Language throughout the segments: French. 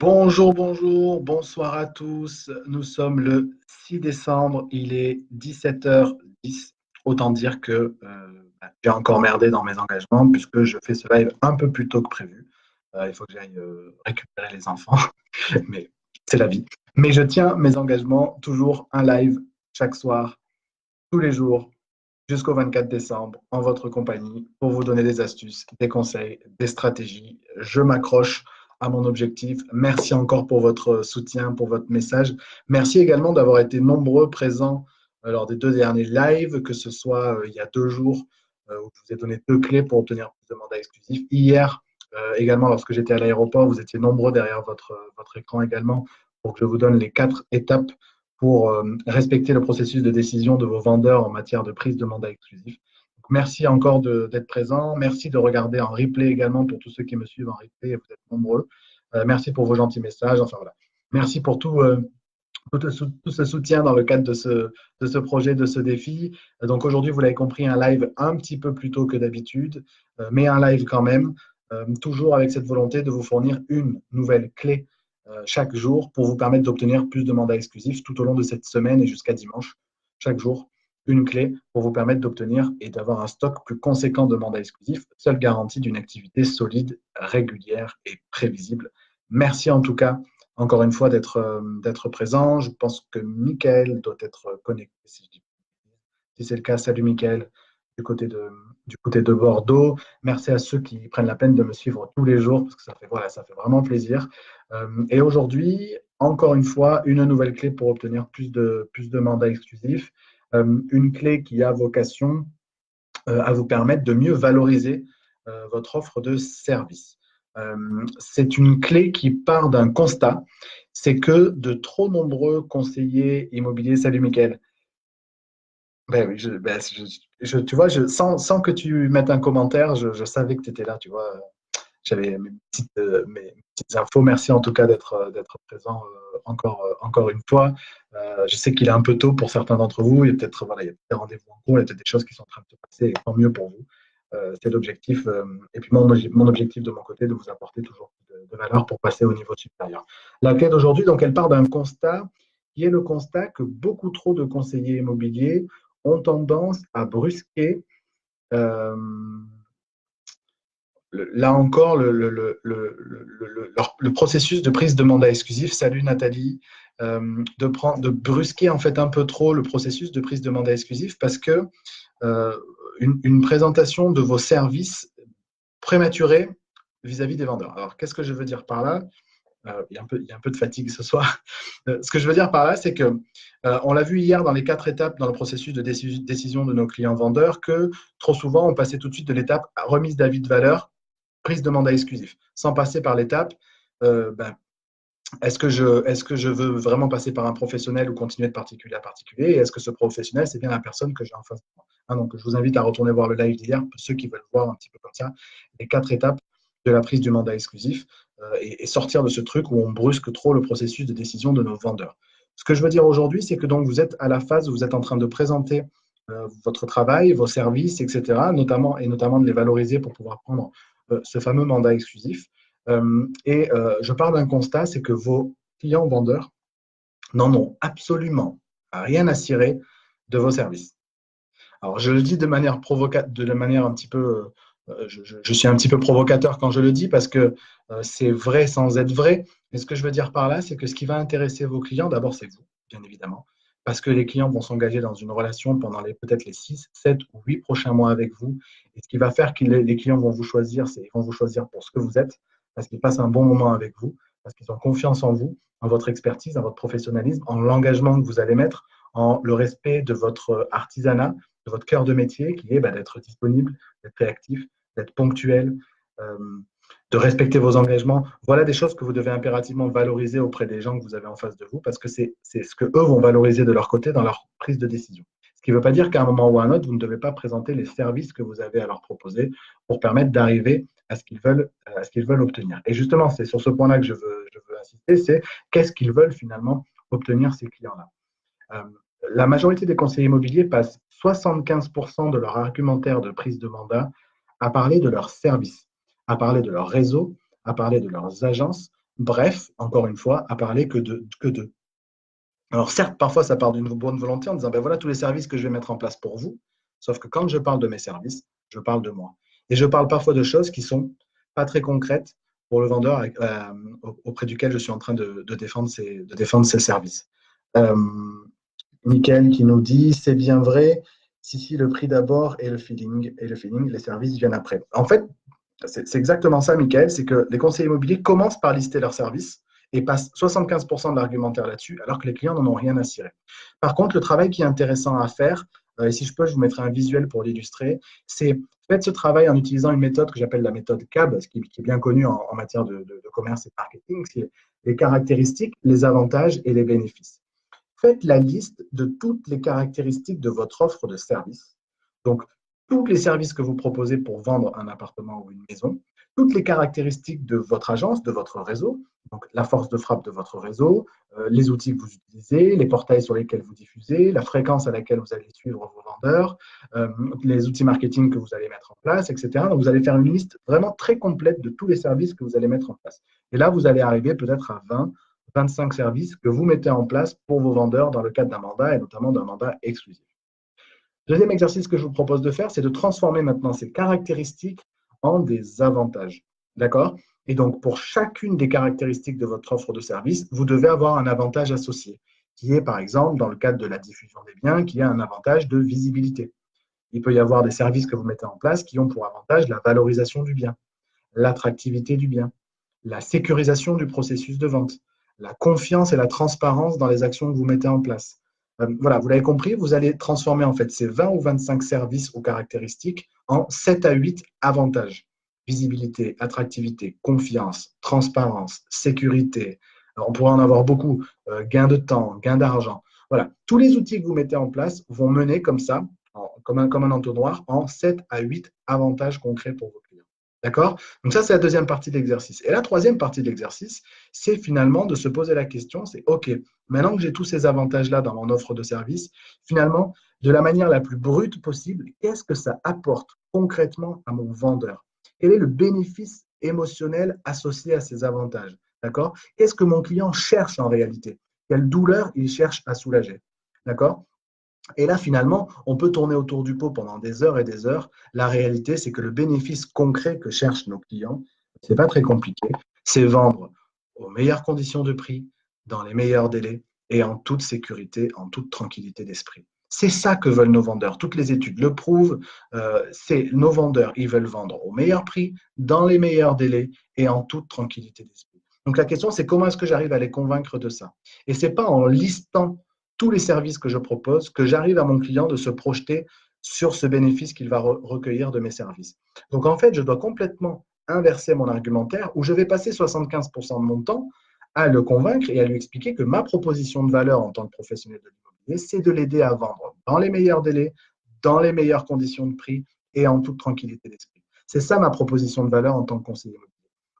Bonjour, bonjour, bonsoir à tous. Nous sommes le 6 décembre, il est 17h10. Autant dire que j'ai encore merdé dans mes engagements puisque je fais ce live un peu plus tôt que prévu. Il faut que j'aille récupérer les enfants, mais c'est la vie. Mais je tiens mes engagements, toujours un live chaque soir, tous les jours, jusqu'au 24 décembre, en votre compagnie, pour vous donner des astuces, des conseils, des stratégies. Je m'accroche à mon objectif. Merci encore pour votre soutien, pour votre message. Merci également d'avoir été nombreux présents lors des deux derniers lives, que ce soit il y a 2 jours, où je vous ai donné 2 clés pour obtenir plus de mandats exclusifs. Hier, également, lorsque j'étais à l'aéroport, vous étiez nombreux derrière votre écran également, pour que je vous donne les 4 étapes pour respecter le processus de décision de vos vendeurs en matière de prise de mandat exclusif. Donc, merci encore d'être présent. Merci de regarder en replay également pour tous ceux qui me suivent en replay. Vous êtes nombreux. Merci pour vos gentils messages. Enfin voilà. Merci pour tout ce soutien dans le cadre de ce projet, de ce défi. Donc aujourd'hui, vous l'avez compris, un live un petit peu plus tôt que d'habitude, mais un live quand même, toujours avec cette volonté de vous fournir une nouvelle clé chaque jour pour vous permettre d'obtenir plus de mandats exclusifs tout au long de cette semaine et jusqu'à dimanche. Chaque jour, une clé pour vous permettre d'obtenir et d'avoir un stock plus conséquent de mandats exclusifs, seule garantie d'une activité solide, régulière et prévisible. Merci en tout cas encore une fois d'être présent. Je pense que Mickaël doit être connecté. Si c'est le cas, salut Mickaël du côté de Bordeaux. Merci à ceux qui prennent la peine de me suivre tous les jours parce que ça fait vraiment plaisir. Et aujourd'hui, encore une fois, une nouvelle clé pour obtenir plus de mandats exclusifs. Une clé qui a vocation à vous permettre de mieux valoriser votre offre de service. C'est une clé qui part d'un constat, c'est que de trop nombreux conseillers immobiliers, salut Mickaël, ben oui, tu vois, sans que tu mettes un commentaire, je savais que tu étais là, tu vois. J'avais mes petites infos. Merci en tout cas d'être présent encore une fois. Je sais qu'il est un peu tôt pour certains d'entre vous. Il y a peut-être des rendez-vous en cours, il y a peut-être des choses qui sont en train de se passer, et tant mieux pour vous. C'est l'objectif. Et puis mon objectif de mon côté, de vous apporter toujours plus de valeur pour passer au niveau supérieur. La clé d'aujourd'hui, donc, elle part d'un constat qui est le constat que beaucoup trop de conseillers immobiliers ont tendance à brusquer euh, là encore, le processus de prise de mandat exclusif, salut Nathalie, de brusquer en fait un peu trop le processus de prise de mandat exclusif parce que une présentation de vos services prématurée vis-à-vis des vendeurs. Alors, qu'est-ce que je veux dire par là? Il y a un peu de fatigue ce soir. Ce que je veux dire par là, c'est que on l'a vu hier dans les 4 étapes dans le processus de décision de nos clients vendeurs que trop souvent, on passait tout de suite de l'étape remise d'avis de valeur, prise de mandat exclusif, sans passer par l'étape ben, est-ce que je veux vraiment passer par un professionnel ou continuer de particulier à particulier? Et est-ce que ce professionnel, c'est bien la personne que j'ai en face de moi? Donc, je vous invite à retourner voir le live d'hier, pour ceux qui veulent voir un petit peu comme ça, les 4 étapes de la prise du mandat exclusif et sortir de ce truc où on brusque trop le processus de décision de nos vendeurs. Ce que je veux dire aujourd'hui, c'est que donc vous êtes à la phase où vous êtes en train de présenter votre travail, vos services, etc., notamment de les valoriser pour pouvoir prendre ce fameux mandat exclusif. Je pars d'un constat, c'est que vos clients vendeurs n'en ont absolument rien à cirer de vos services. Alors, je le dis de manière un petit peu, je suis un petit peu provocateur quand je le dis parce que c'est vrai sans être vrai. Mais ce que je veux dire par là, c'est que ce qui va intéresser vos clients, d'abord, c'est vous, bien évidemment, parce que les clients vont s'engager dans une relation pendant peut-être les 6, 7 ou 8 prochains mois avec vous. Et ce qui va faire que les clients vont vous choisir, c'est qu'ils vont vous choisir pour ce que vous êtes, parce qu'ils passent un bon moment avec vous, parce qu'ils ont confiance en vous, en votre expertise, en votre professionnalisme, en l'engagement que vous allez mettre, en le respect de votre artisanat, de votre cœur de métier, qui est d'être disponible, d'être réactif, d'être ponctuel, euh, de respecter vos engagements. Voilà des choses que vous devez impérativement valoriser auprès des gens que vous avez en face de vous, parce que c'est ce que eux vont valoriser de leur côté dans leur prise de décision. Ce qui ne veut pas dire qu'à un moment ou à un autre, vous ne devez pas présenter les services que vous avez à leur proposer pour permettre d'arriver à ce qu'ils veulent obtenir. Et justement, c'est sur ce point-là que je veux insister, c'est qu'est-ce qu'ils veulent finalement obtenir ces clients-là. La majorité des conseillers immobiliers passent 75% de leur argumentaire de prise de mandat à parler de leurs services, à parler de leur réseau, à parler de leurs agences, Bref, encore une fois, à parler que d'eux. Alors certes, parfois ça part d'une bonne volonté en disant, ben voilà tous les services que je vais mettre en place pour vous, sauf que quand je parle de mes services, je parle de moi. Et je parle parfois de choses qui sont pas très concrètes pour le vendeur auprès duquel je suis en train de défendre ses services. Euh, Mickaël qui nous dit, c'est bien vrai, si, le prix d'abord et le feeling, les services viennent après. En fait, c'est exactement ça, Mickaël, c'est que les conseillers immobiliers commencent par lister leurs services et passent 75% de l'argumentaire là-dessus, alors que les clients n'en ont rien à cirer. Par contre, le travail qui est intéressant à faire, et si je peux, je vous mettrai un visuel pour l'illustrer, c'est faites ce travail en utilisant une méthode que j'appelle la méthode CAB, qui est bien connue en matière de commerce et de marketing, c'est les caractéristiques, les avantages et les bénéfices. Faites la liste de toutes les caractéristiques de votre offre de service. Donc, tous les services que vous proposez pour vendre un appartement ou une maison, toutes les caractéristiques de votre agence, de votre réseau, donc la force de frappe de votre réseau, les outils que vous utilisez, les portails sur lesquels vous diffusez, la fréquence à laquelle vous allez suivre vos vendeurs, les outils marketing que vous allez mettre en place, etc. Donc, vous allez faire une liste vraiment très complète de tous les services que vous allez mettre en place. Et là, vous allez arriver peut-être à 20, 25 services que vous mettez en place pour vos vendeurs dans le cadre d'un mandat et notamment d'un mandat exclusif. Deuxième exercice que je vous propose de faire, c'est de transformer maintenant ces caractéristiques en des avantages. D'accord? Et donc, pour chacune des caractéristiques de votre offre de service, vous devez avoir un avantage associé, qui est par exemple, dans le cadre de la diffusion des biens, qui a un avantage de visibilité. Il peut y avoir des services que vous mettez en place qui ont pour avantage la valorisation du bien, l'attractivité du bien, la sécurisation du processus de vente, la confiance et la transparence dans les actions que vous mettez en place. Voilà, vous l'avez compris, vous allez transformer en fait ces 20 ou 25 services ou caractéristiques en 7 à 8 avantages. Visibilité, attractivité, confiance, transparence, sécurité. Alors, on pourrait en avoir beaucoup. Gain de temps, gain d'argent. Voilà, tous les outils que vous mettez en place vont mener comme ça, comme un entonnoir, en 7 à 8 avantages concrets pour vos clients. D'accord? Donc ça, c'est la deuxième partie de l'exercice. Et la troisième partie de l'exercice, c'est finalement de se poser la question, c'est OK, maintenant que j'ai tous ces avantages-là dans mon offre de service, finalement, de la manière la plus brute possible, qu'est-ce que ça apporte concrètement à mon vendeur? Quel est le bénéfice émotionnel associé à ces avantages? D'accord? Qu'est-ce que mon client cherche en réalité? Quelle douleur il cherche à soulager? D'accord? Et là, finalement, on peut tourner autour du pot pendant des heures et des heures. La réalité, c'est que le bénéfice concret que cherchent nos clients, ce n'est pas très compliqué, c'est vendre aux meilleures conditions de prix, dans les meilleurs délais et en toute sécurité, en toute tranquillité d'esprit. C'est ça que veulent nos vendeurs. Toutes les études le prouvent. C'est nos vendeurs, ils veulent vendre au meilleur prix, dans les meilleurs délais et en toute tranquillité d'esprit. Donc la question, c'est comment est-ce que j'arrive à les convaincre de ça? Et ce n'est pas en listant tous les services que je propose, que j'arrive à mon client de se projeter sur ce bénéfice qu'il va recueillir de mes services. Donc en fait, je dois complètement inverser mon argumentaire où je vais passer 75% de mon temps à le convaincre et à lui expliquer que ma proposition de valeur en tant que professionnel de l'immobilier, c'est de l'aider à vendre dans les meilleurs délais, dans les meilleures conditions de prix et en toute tranquillité d'esprit. C'est ça ma proposition de valeur en tant que conseiller immobilier.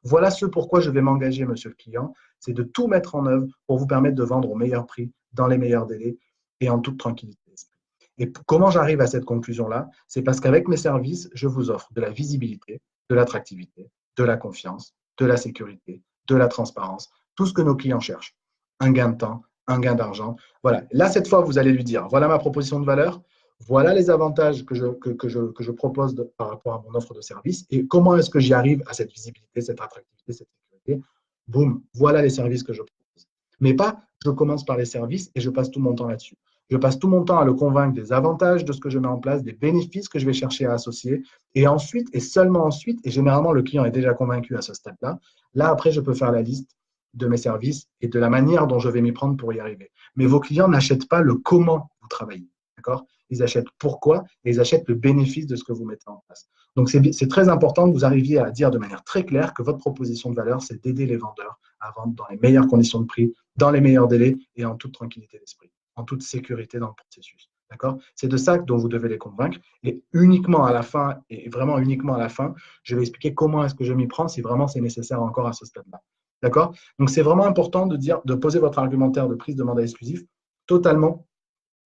Voilà ce pourquoi je vais m'engager, monsieur le client, c'est de tout mettre en œuvre pour vous permettre de vendre au meilleur prix, dans les meilleurs délais et en toute tranquillité d'esprit. Et comment j'arrive à cette conclusion-là? C'est parce qu'avec mes services, je vous offre de la visibilité, de l'attractivité, de la confiance, de la sécurité, de la transparence, tout ce que nos clients cherchent. Un gain de temps, un gain d'argent. Voilà. Là, cette fois, vous allez lui dire, voilà ma proposition de valeur, voilà les avantages que je propose par rapport à mon offre de service et comment est-ce que j'y arrive à cette visibilité, cette attractivité, cette sécurité. Boum, voilà les services que je propose. Mais pas, je commence par les services et je passe tout mon temps là-dessus. Je passe tout mon temps à le convaincre des avantages de ce que je mets en place, des bénéfices que je vais chercher à associer. Et ensuite, et seulement ensuite, et généralement le client est déjà convaincu à ce stade-là, là après, je peux faire la liste de mes services et de la manière dont je vais m'y prendre pour y arriver. Mais vos clients n'achètent pas le comment vous travaillez. D'accord? Ils achètent pourquoi et ils achètent le bénéfice de ce que vous mettez en place. Donc, c'est très important que vous arriviez à dire de manière très claire que votre proposition de valeur, c'est d'aider les vendeurs à vendre dans les meilleures conditions de prix, dans les meilleurs délais et en toute tranquillité d'esprit, en toute sécurité dans le processus. D'accord? C'est de ça dont vous devez les convaincre. Et uniquement à la fin, et vraiment uniquement à la fin, je vais expliquer comment est-ce que je m'y prends si vraiment c'est nécessaire encore à ce stade-là. D'accord? Donc, c'est vraiment important de poser votre argumentaire de prise de mandat exclusif totalement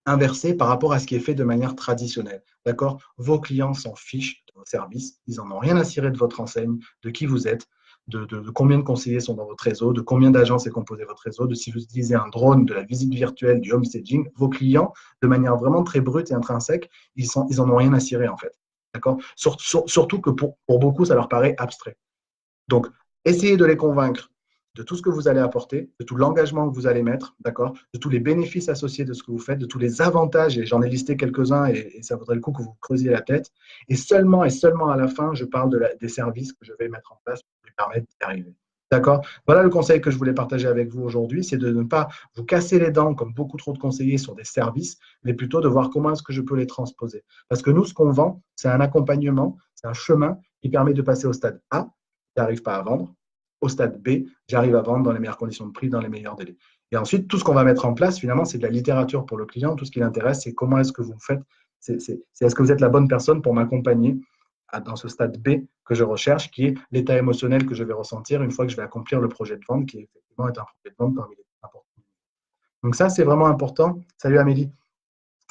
inversé par rapport à ce qui est fait de manière traditionnelle. D'accord? Vos clients s'en fichent de vos services, ils n'en ont rien à cirer de votre enseigne, de qui vous êtes, de combien de conseillers sont dans votre réseau, de combien d'agences est composé votre réseau, de si vous utilisez un drone, de la visite virtuelle, du homestaging. Vos clients, de manière vraiment très brute et intrinsèque, ils en ont rien à cirer en fait. D'accord. Surtout que pour beaucoup, ça leur paraît abstrait. Donc, essayez de les convaincre de tout ce que vous allez apporter, de tout l'engagement que vous allez mettre, d'accord, de tous les bénéfices associés de ce que vous faites, de tous les avantages, et j'en ai listé quelques-uns et ça vaudrait le coup que vous creusiez la tête. Et seulement à la fin, je parle des services que je vais mettre en place pour vous permettre d'y arriver. D'accord. Voilà le conseil que je voulais partager avec vous aujourd'hui, c'est de ne pas vous casser les dents comme beaucoup trop de conseillers sur des services, mais plutôt de voir comment est-ce que je peux les transposer. Parce que nous, ce qu'on vend, c'est un accompagnement, c'est un chemin qui permet de passer au stade A, j'arrive pas à vendre. Au stade B, j'arrive à vendre dans les meilleures conditions de prix, dans les meilleurs délais. Et ensuite, tout ce qu'on va mettre en place, finalement, c'est de la littérature pour le client. Tout ce qui l'intéresse, c'est comment est-ce que vous faites, est-ce que vous êtes la bonne personne pour m'accompagner dans ce stade B que je recherche, qui est l'état émotionnel que je vais ressentir une fois que je vais accomplir le projet de vente, qui effectivement est un projet de vente parmi les plus importants. Donc ça, c'est vraiment important. Salut Amélie.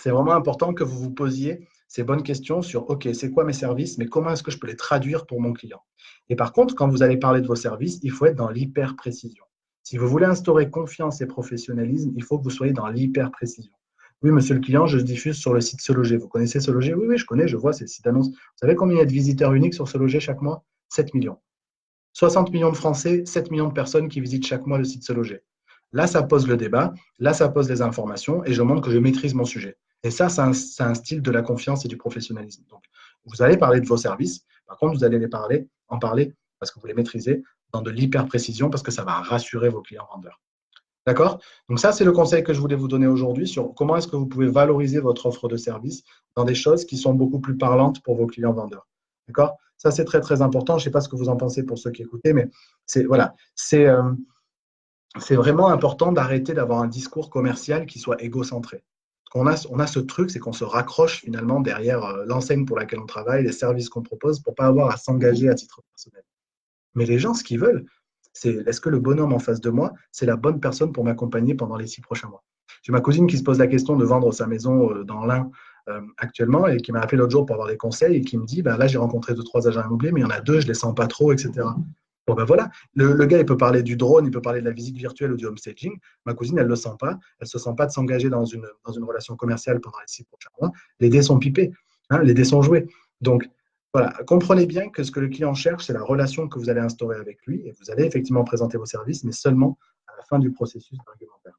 C'est vraiment important que vous vous posiez ces bonnes questions sur, OK, c'est quoi mes services, mais comment est-ce que je peux les traduire pour mon client? Et par contre, quand vous allez parler de vos services, il faut être dans l'hyper-précision. Si vous voulez instaurer confiance et professionnalisme, il faut que vous soyez dans l'hyper-précision. Oui, monsieur le client, je diffuse sur le site Se Loger. Vous connaissez Se Loger? Oui, oui, je connais, je vois ces sites annonces. Vous savez combien il y a de visiteurs uniques sur Se Loger chaque mois? 7 millions. 60 millions de Français, 7 millions de personnes qui visitent chaque mois le site Se Loger. Là, ça pose le débat, là, ça pose les informations et je montre que je maîtrise mon sujet. Et ça, c'est un style de la confiance et du professionnalisme. Donc, vous allez parler de vos services. Par contre, vous allez en parler parce que vous les maîtrisez dans de l'hyper-précision parce que ça va rassurer vos clients vendeurs. D'accord? Donc ça, c'est le conseil que je voulais vous donner aujourd'hui sur comment est-ce que vous pouvez valoriser votre offre de service dans des choses qui sont beaucoup plus parlantes pour vos clients vendeurs. D'accord? Ça, c'est très, très important. Je ne sais pas ce que vous en pensez pour ceux qui écoutaient, mais voilà, c'est vraiment important d'arrêter d'avoir un discours commercial qui soit égocentré. On a ce truc, c'est qu'on se raccroche finalement derrière l'enseigne pour laquelle on travaille, les services qu'on propose pour ne pas avoir à s'engager à titre personnel. Mais les gens, ce qu'ils veulent, c'est est-ce que le bonhomme en face de moi, c'est la bonne personne pour m'accompagner pendant les 6 prochains mois? J'ai ma cousine qui se pose la question de vendre sa maison dans l'Ain actuellement et qui m'a appelé l'autre jour pour avoir des conseils et qui me dit, bah, là, j'ai rencontré 2, 3 agents immobiliers, mais il y en a 2, je ne les sens pas trop, etc. Bon, ben voilà, le gars, il peut parler du drone, il peut parler de la visite virtuelle ou du homestaging. Ma cousine, elle ne le sent pas. Elle ne se sent pas de s'engager dans une relation commerciale pendant les 6 prochains mois. Les dés sont pipés, hein, les dés sont joués. Donc, voilà, comprenez bien que ce que le client cherche, c'est la relation que vous allez instaurer avec lui et vous allez effectivement présenter vos services, mais seulement à la fin du processus argumentaire.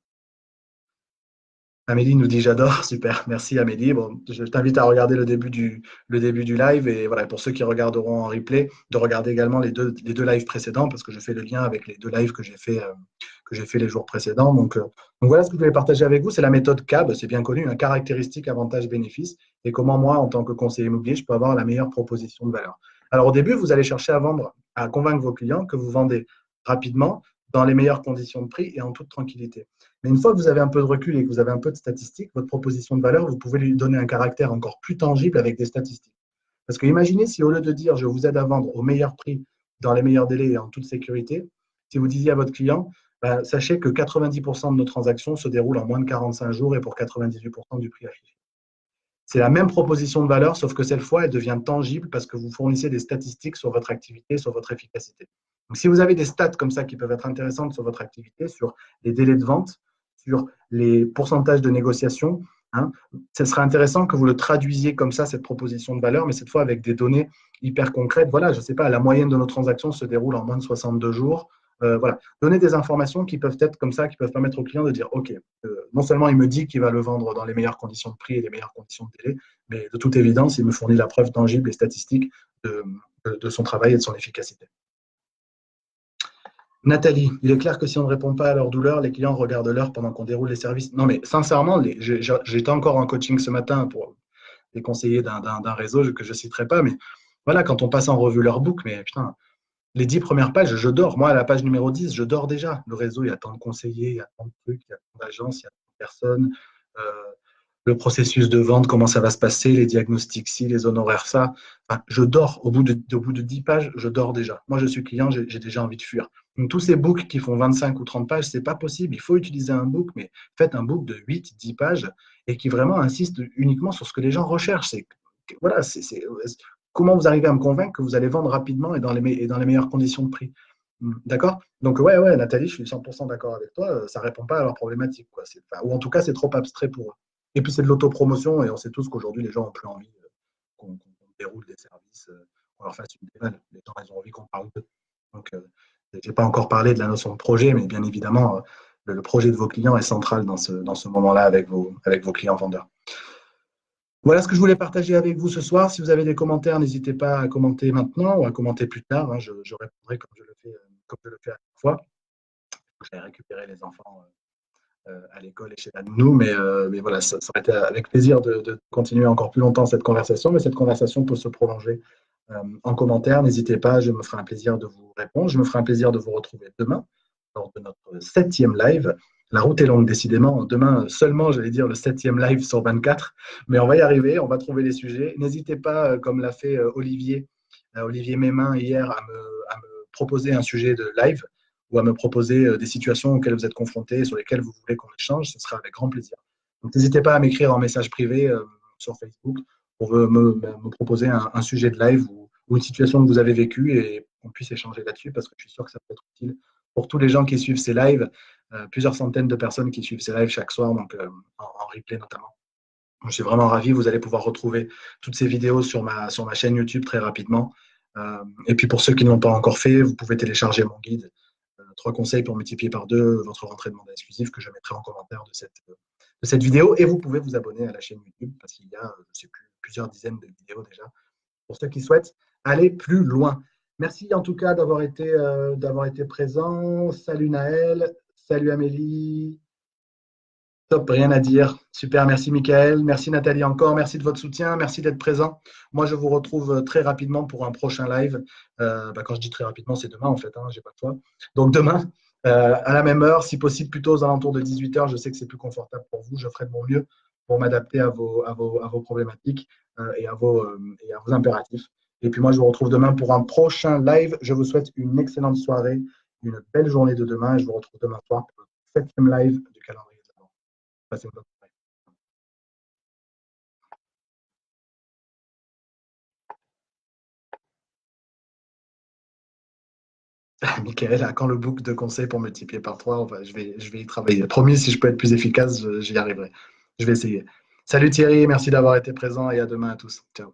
Amélie nous dit j'adore, super, merci Amélie. Bon, je t'invite à regarder le début du live et voilà, pour ceux qui regarderont en replay, de regarder également les deux lives précédents parce que je fais le lien avec les 2 lives que j'ai fait les jours précédents. Donc voilà ce que je voulais partager avec vous, c'est la méthode CAB, c'est bien connu, un caractéristique, avantage, bénéfice et comment moi, en tant que conseiller immobilier, je peux avoir la meilleure proposition de valeur. Alors au début, vous allez chercher à convaincre vos clients que vous vendez rapidement, dans les meilleures conditions de prix et en toute tranquillité. Mais une fois que vous avez un peu de recul et que vous avez un peu de statistiques, votre proposition de valeur, vous pouvez lui donner un caractère encore plus tangible avec des statistiques. Parce que imaginez si au lieu de dire je vous aide à vendre au meilleur prix, dans les meilleurs délais et en toute sécurité, si vous disiez à votre client, bah, sachez que 90% de nos transactions se déroulent en moins de 45 jours et pour 98% du prix affiché. C'est la même proposition de valeur, sauf que cette fois, elle devient tangible parce que vous fournissez des statistiques sur votre activité, sur votre efficacité. Donc, si vous avez des stats comme ça qui peuvent être intéressantes sur votre activité, sur les délais de vente, sur les pourcentages de négociation, hein, ce serait intéressant que vous le traduisiez comme ça, cette proposition de valeur, mais cette fois avec des données hyper concrètes. Voilà, je ne sais pas, la moyenne de nos transactions se déroule en moins de 62 jours. Voilà, donner des informations qui peuvent être comme ça, qui peuvent permettre au client de dire, OK, non seulement il me dit qu'il va le vendre dans les meilleures conditions de prix et les meilleures conditions de délai, mais de toute évidence, il me fournit la preuve tangible et statistique de son travail et de son efficacité. Nathalie, il est clair que si on ne répond pas à leur douleur, les clients regardent l'heure pendant qu'on déroule les services. Non, mais sincèrement, j'étais encore en coaching ce matin pour les conseillers d'un réseau que je ne citerai pas, mais voilà, quand on passe en revue leur book, mais putain, les 10 premières pages, je dors. Moi, à la page numéro 10, je dors déjà. Le réseau, il y a tant de conseillers, il y a tant de trucs, il y a tant d'agences, il y a tant de personnes. Euh, le processus de vente, comment ça va se passer, les diagnostics ci, les honoraires ça. Enfin, je dors. Au bout de 10 pages, je dors déjà. Moi, je suis client, j'ai déjà envie de fuir. Donc, tous ces books qui font 25 ou 30 pages, ce n'est pas possible. Il faut utiliser un book, mais faites un book de 8, 10 pages et qui vraiment insiste uniquement sur ce que les gens recherchent. Voilà, comment vous arrivez à me convaincre que vous allez vendre rapidement et dans les meilleures conditions de prix? D'accord? Donc, ouais, Nathalie, je suis 100% d'accord avec toi. Ça ne répond pas à leurs problématiques, quoi. Ou en tout cas, c'est trop abstrait pour eux. Et puis, c'est de l'autopromotion et on sait tous qu'aujourd'hui, les gens n'ont plus envie qu'on déroule des services, qu'on leur fasse une déballe. Les gens, ils ont envie qu'on parle d'eux. Donc, je n'ai pas encore parlé de la notion de projet, mais bien évidemment, le projet de vos clients est central dans ce moment-là avec vos clients vendeurs. Voilà ce que je voulais partager avec vous ce soir. Si vous avez des commentaires, n'hésitez pas à commenter maintenant ou à commenter plus tard, hein. Je répondrai comme je le fais à chaque fois. J'allais récupérer les enfants à l'école et chez la nounou, mais voilà, ça aurait été avec plaisir de continuer encore plus longtemps cette conversation, mais cette conversation peut se prolonger en commentaire. N'hésitez pas, je me ferai un plaisir de vous répondre. Je me ferai un plaisir de vous retrouver demain lors de notre 7e live. La route est longue, décidément. Demain, seulement, j'allais dire, le 7e live sur 24. Mais on va y arriver, on va trouver les sujets. N'hésitez pas, comme l'a fait Olivier Mémin hier, à me proposer un sujet de live ou à me proposer des situations auxquelles vous êtes confrontés, sur lesquelles vous voulez qu'on échange. Ce sera avec grand plaisir. Donc, n'hésitez pas à m'écrire en message privé sur Facebook pour me proposer un sujet de live ou une situation que vous avez vécue et qu'on puisse échanger là-dessus parce que je suis sûr que ça peut être utile pour tous les gens qui suivent ces lives, plusieurs centaines de personnes qui suivent ces lives chaque soir, donc en replay notamment. Donc, je suis vraiment ravi. Vous allez pouvoir retrouver toutes ces vidéos sur ma chaîne YouTube très rapidement. Et puis pour ceux qui ne l'ont pas encore fait, vous pouvez télécharger mon guide 3 conseils pour multiplier par 2 votre rentrée de mandat exclusif que je mettrai en commentaire de cette vidéo. Et vous pouvez vous abonner à la chaîne YouTube parce qu'il y a, je ne sais plus, plusieurs dizaines de vidéos déjà pour ceux qui souhaitent aller plus loin. Merci en tout cas d'avoir été présent. Salut Naël, salut Amélie. Top, rien à dire. Super, merci Michael, merci Nathalie encore, merci de votre soutien, merci d'être présent. Moi, je vous retrouve très rapidement pour un prochain live. Quand je dis très rapidement, c'est demain en fait, hein, j'ai pas le choix. Donc demain, à la même heure, si possible plutôt aux alentours de 18h, je sais que c'est plus confortable pour vous, je ferai de mon mieux pour m'adapter à vos problématiques et à vos impératifs. Et puis moi, je vous retrouve demain pour un prochain live. Je vous souhaite une excellente soirée, une belle journée de demain et je vous retrouve demain soir pour le 7e live du calendrier. Passez une bonne soirée. Michael, à quand le book de conseils pour multiplier par 3? Enfin, je vais y travailler. Promis, si je peux être plus efficace, j'y arriverai. Je vais essayer. Salut Thierry, merci d'avoir été présent et à demain à tous. Ciao.